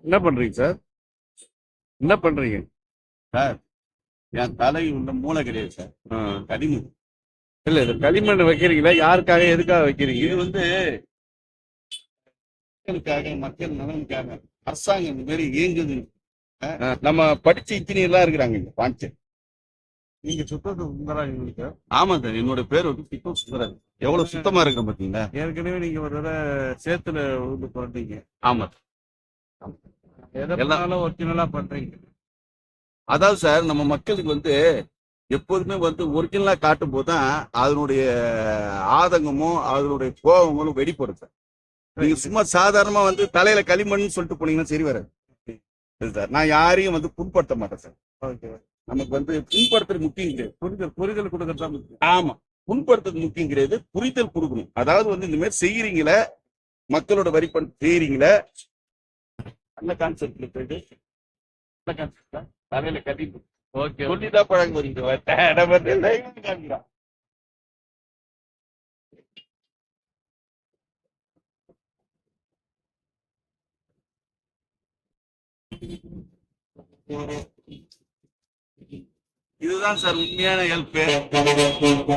என்ன பண்றீங்க சார்? என்ன பண்றீங்க சார்? என் தலை உள்ள மூளை கிடையாது சார், களிமண். இல்ல இது களிமண் வைக்கிறீங்களா? யாருக்காக எதுக்காக வைக்கிறீங்க? இது வந்து மக்களுக்காக, மக்கள் நலனுக்காக அரசாங்கம் இந்த மாதிரி இயங்குது. நம்ம படிச்ச இன்ஜினியர் எல்லாம் இருக்கிறாங்க இங்க பாண்டிச்சேரி. நீங்க சுத்தத்து சுந்தராஜ்? ஆமா சார், என்னோட பேர் வந்து திப்பு சுந்தராஜ். எவ்வளவு சுத்தமா இருக்க பாத்தீங்களா? ஏற்கனவே நீங்க ஒரு தடவை சேத்துல விழுந்து பிறந்தீங்க. ஆமா எல்லாம் ஒரிஜினலா பண்றீங்க. அதாவது சார், நம்ம மக்களுக்கு வந்து எப்போதுமே வந்து ஒரிஜினலா காட்டும் போதுதான் அதனுடைய ஆதங்கமும் அதனுடைய கோபங்களும் வெடிப்படும் சார். நீங்க சும்மா சாதாரணமா வந்து தலையில களிமண் சொல்லிட்டு போனீங்கன்னா சரி வராது சார். நான் யாரையும் வந்து புண்படுத்த மாட்டேன் சார். ஓகே. நமக்கு வந்து புண்படுத்துறது முக்கியம் கிடையாது, புரிதல் கொடுக்கறதா முக்கியம். ஆமா, புண்படுத்துறது முக்கியம் கிடையாது, புரிதல் கொடுக்கணும். அதாவது வந்து இந்த மாதிரி செய்யறீங்களே, மக்களோட வரி பண்ண செய்யறீங்களே, நல்ல கான்செப்ட்ல போயிட்டு நல்ல கான்செப்ட் தலையில கட்டி சொல்லிதான் பழங்க வரீங்க. இதுதான் சார் உண்மையான ஹெல்ப்.